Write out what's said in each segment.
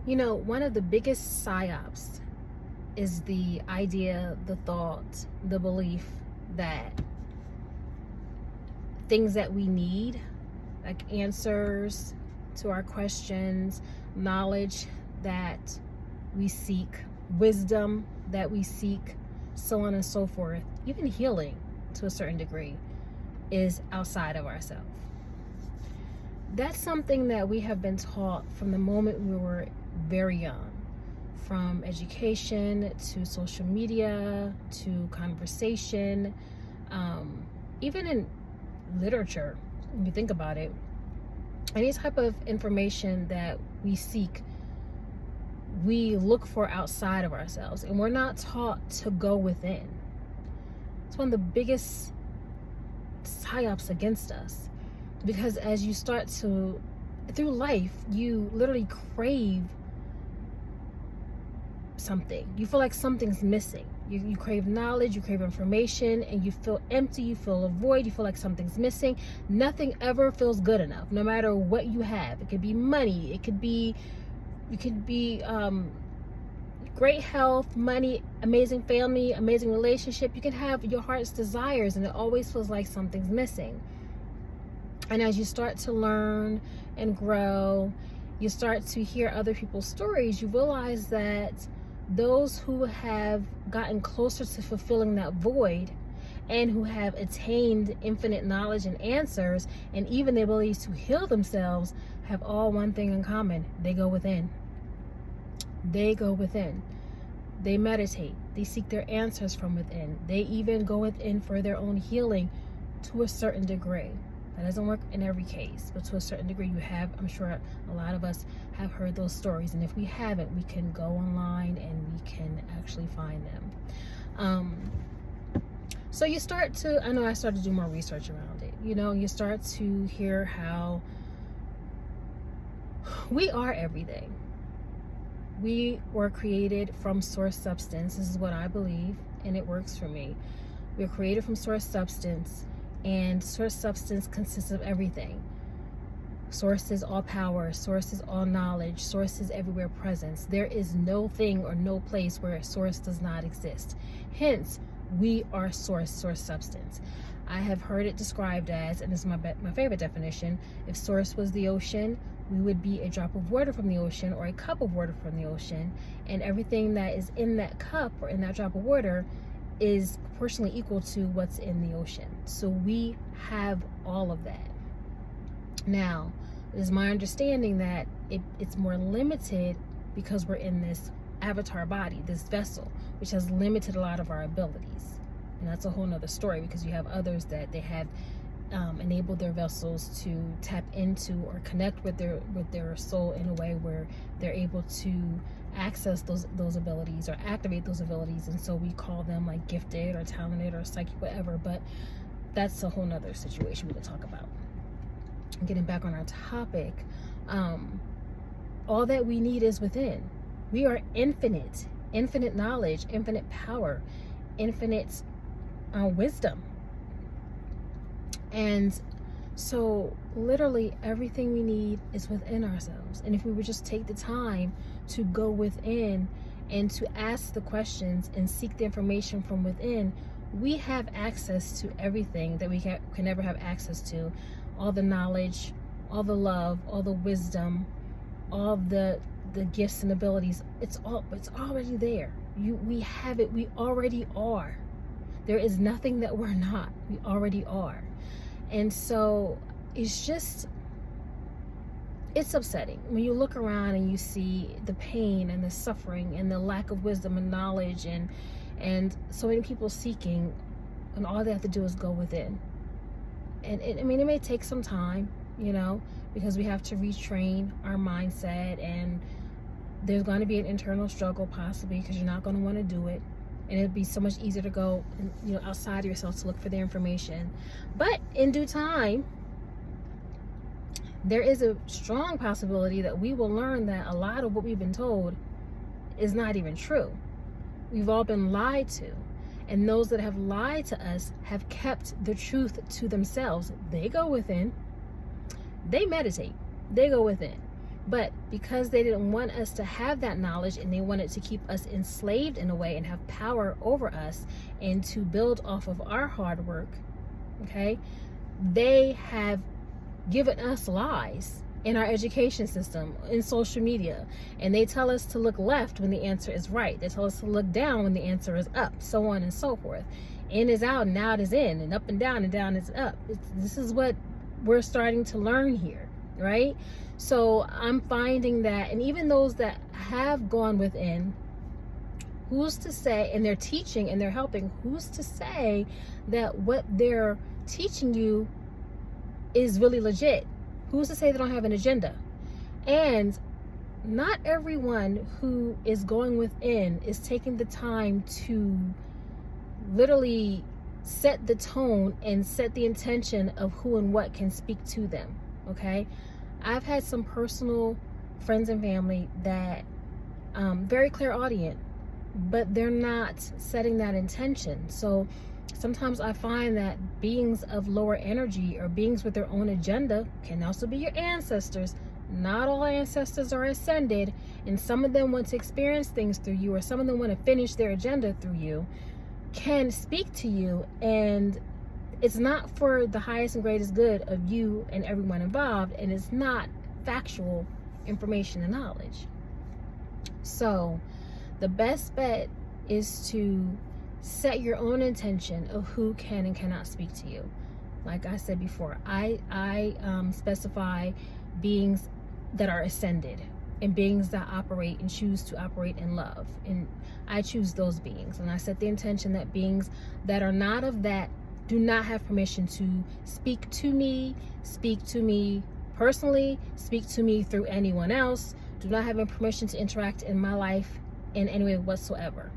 You know, one of the biggest psyops is the idea, the thought, the belief that things that we need, like answers to our questions, knowledge that we seek, wisdom that we seek, so on and so forth, even healing to a certain degree, is outside of ourselves. That's something that we have been taught from the moment we were very young, from education to social media to conversation, even in literature. When you think about it, any type of information that we seek, we look for outside of ourselves, and we're not taught to go within. It's one of the biggest psyops against us, because as you start to, through life, you literally crave something. You feel like something's missing. You crave knowledge, you crave information, and you feel empty, you feel a void, you feel like something's missing. Nothing ever feels good enough, no matter what you have. It could be money, it could be great health, money, amazing family, amazing relationship. You can have your heart's desires, and it always feels like something's missing. And as you start to learn and grow, you start to hear other people's stories, you realize that those who have gotten closer to fulfilling that void and who have attained infinite knowledge and answers, and even the ability to heal themselves, have all one thing in common: they go within. They go within. They meditate. They seek their answers from within. They even go within for their own healing to a certain degree. That doesn't work in every case, but to a certain degree you have. I'm sure a lot of us have heard those stories, and if we haven't, we can go online and we can actually find them. So you start to, I know I started to do more research around it. You know, you start to hear how we are everything. We were created from source substance. This is what I believe, and it works for me. We're created from source substance, and source substance consists of everything. Source is all power, source is all knowledge, source is everywhere presence. There is no thing or no place where a source does not exist. Hence, we are source substance. I have heard it described as, and this is my favorite definition, if source was the ocean, we would be a drop of water from the ocean, or a cup of water from the ocean, and everything that is in that cup or in that drop of water is proportionally equal to what's in the ocean. So we have all of that. Now, it is my understanding that it's more limited because we're in this avatar body, this vessel, which has limited a lot of our abilities. And that's a whole nother story, because you have others that they have enabled their vessels to tap into or connect with their soul in a way where they're able to access those abilities or activate those abilities, and so we call them like gifted or talented or psychic, whatever. But that's a whole nother situation we can talk about. Getting back on our topic, all that we need is within. We are infinite knowledge, infinite power, infinite wisdom. And so literally everything we need is within ourselves. And if we would just take the time to go within and to ask the questions and seek the information from within, we have access to everything that we can never have access to. All the knowledge, all the love, all the wisdom, all the gifts and abilities. It's already there. We have it. We already are. There is nothing that we're not. We already are. And so it's upsetting when you look around and you see the pain and the suffering and the lack of wisdom and knowledge and so many people seeking, and all they have to do is go within. And it may take some time, you know, because we have to retrain our mindset, and there's going to be an internal struggle possibly, because you're not going to want to do it. And it'd be so much easier to go, you know, outside of yourself to look for the information. But in due time, there is a strong possibility that we will learn that a lot of what we've been told is not even true. We've all been lied to. And those that have lied to us have kept the truth to themselves. They go within. They meditate. They go within. But because they didn't want us to have that knowledge, and they wanted to keep us enslaved in a way and have power over us and to build off of our hard work, okay, they have given us lies in our education system, in social media, and they tell us to look left when the answer is right. They tell us to look down when the answer is up, so on and so forth. In is out and out is in, and up and down is up. This is what we're starting to learn here, right? So I'm finding that, and even those that have gone within, who's to say, and they're teaching and they're helping, who's to say that what they're teaching you is really legit? Who's to say they don't have an agenda? And not everyone who is going within is taking the time to literally set the tone and set the intention of who and what can speak to them, okay? I've had some personal friends and family that very clairaudient, but they're not setting that intention. So sometimes I find that beings of lower energy or beings with their own agenda can also be your ancestors. Not all ancestors are ascended, and some of them want to experience things through you, or some of them want to finish their agenda through you, can speak to you, and it's not for the highest and greatest good of you and everyone involved, and it's not factual information and knowledge. So the best bet is to set your own intention of who can and cannot speak to you. Like I said before, I specify beings that are ascended and beings that operate and choose to operate in love, and I choose those beings, and I set the intention that beings that are not of that do not have permission to speak to me personally, speak to me through anyone else, do not have permission to interact in my life in any way whatsoever.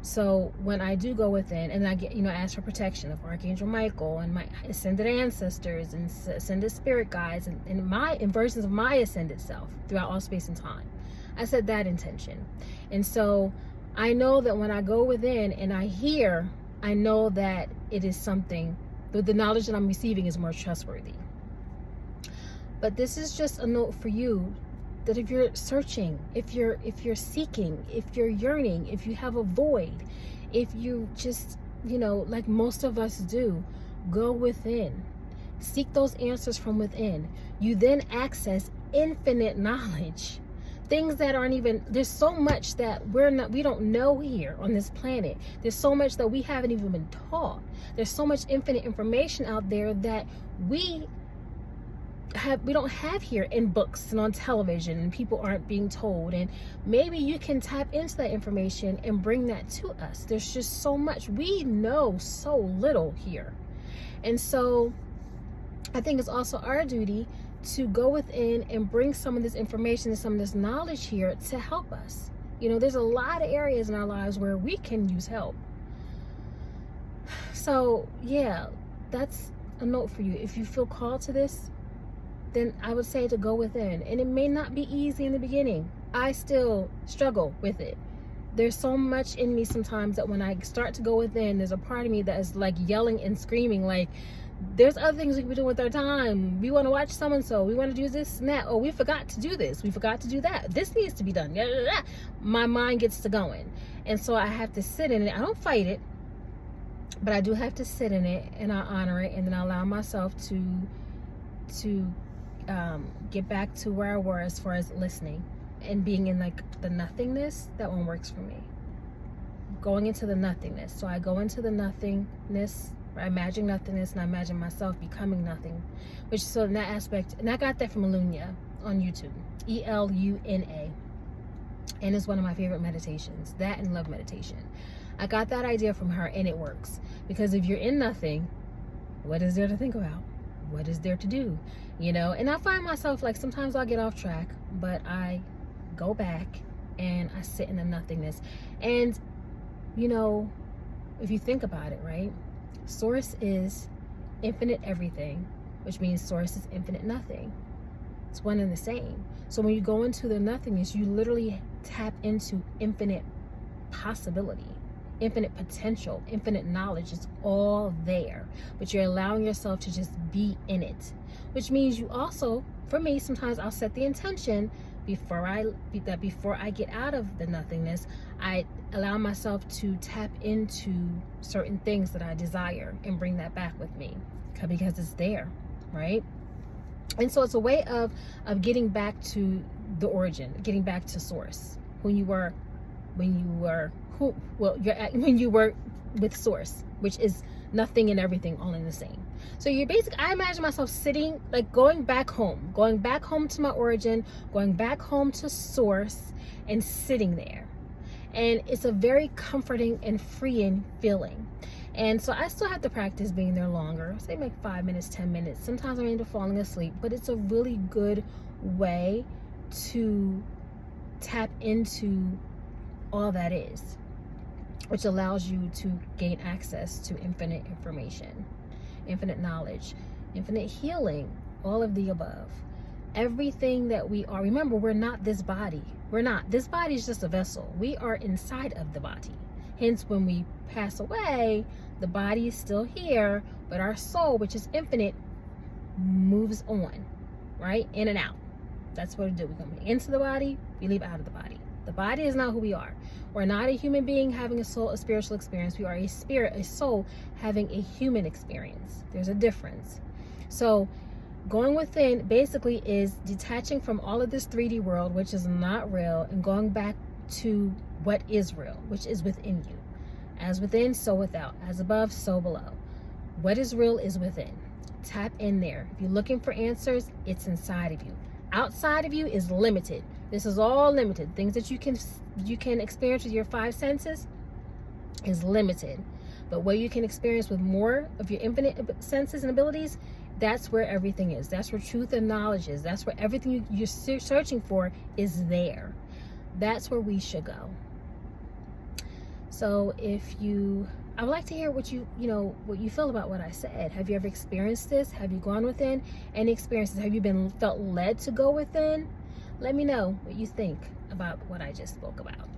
So when I do go within and I get, ask for protection of Archangel Michael and my ascended ancestors and ascended spirit guides and versions of my ascended self throughout all space and time, I set that intention. And so I know that when I go within and I hear, I know that it is something, that the knowledge that I'm receiving is more trustworthy. But this is just a note for you, that if you're searching, if you're seeking, if you're yearning, if you have a void, if you just, like most of us do, go within, seek those answers from within. You then access infinite knowledge, things that aren't even, there's so much that we don't know here on this planet. There's so much that we haven't even been taught. There's so much infinite information out there that we don't have here in books and on television, and people aren't being told. And maybe you can tap into that information and bring that to us. There's just so much. We know so little here. And so I think it's also our duty to go within and bring some of this information and some of this knowledge here to help us. There's a lot of areas in our lives where we can use help. So yeah, that's a note for you. If you feel called to this, then I would say to go within. And it may not be easy in the beginning. I still struggle with it. There's so much in me sometimes that when I start to go within, there's a part of me that is like yelling and screaming, like, there's other things we can be doing with our time. We want to watch so-and-so. We want to do this and that. Oh, we forgot to do this. We forgot to do that. This needs to be done. My mind gets to going. And so I have to sit in it. I don't fight it, but I do have to sit in it, and I honor it, and then I allow myself to get back to where I were as far as listening and being in like the nothingness. That one works for me. Going into the nothingness. So I go into the nothingness, I imagine nothingness, and I imagine myself becoming nothing. So in that aspect, and I got that from Eluna on YouTube, Eluna, and it's one of my favorite meditations, that and love meditation. I got that idea from her, and it works, because if you're in nothing, what is there to think about? What is there to do? And I find myself, like, sometimes I'll get off track, but I go back and I sit in the nothingness. And if you think about it, right, source is infinite everything, which means source is infinite nothing. It's one and the same. So when you go into the nothingness, you literally tap into infinite possibility, infinite potential, infinite knowledge. Is all there, but you're allowing yourself to just be in it, which means you also for me, sometimes I'll set the intention before I get out of the nothingness. I allow myself to tap into certain things that I desire and bring that back with me because it's there, right? And so it's a way of getting back to the origin, getting back to source. When you were with source, which is nothing and everything all in the same. So you're basically, I imagine myself sitting, like going back home to my origin, going back home to source, and sitting there. And it's a very comforting and freeing feeling. And so I still have to practice being there longer, say like 5 minutes, 10 minutes. Sometimes I'm into falling asleep, but it's a really good way to tap into all that is, which allows you to gain access to infinite information, infinite knowledge, infinite healing, all of the above. Everything that we are, remember, we're not this body. This body is just a vessel. We are inside of the body. Hence, when we pass away, the body is still here, but our soul, which is infinite, moves on, right? In and out. That's what we do. We come into the body, we leave out of the body. The body is not who we are. We're not a human being having a soul, a spiritual experience. We are a spirit, a soul having a human experience. There's a difference. So going within basically is detaching from all of this 3D world, which is not real, and going back to what is real, which is within you. As within, so without. As above, so below. What is real is within. Tap in there. If you're looking for answers, it's inside of you. Outside of you is limited. This is all limited. Things that you can experience with your 5 senses is limited. But what you can experience with more of your infinite senses and abilities, that's where everything is. That's where truth and knowledge is. That's where everything you're searching for is there. That's where we should go. So I would like to hear what you feel about what I said. Have you ever experienced this? Have you gone within? Any experiences? Have you felt led to go within? Let me know what you think about what I just spoke about.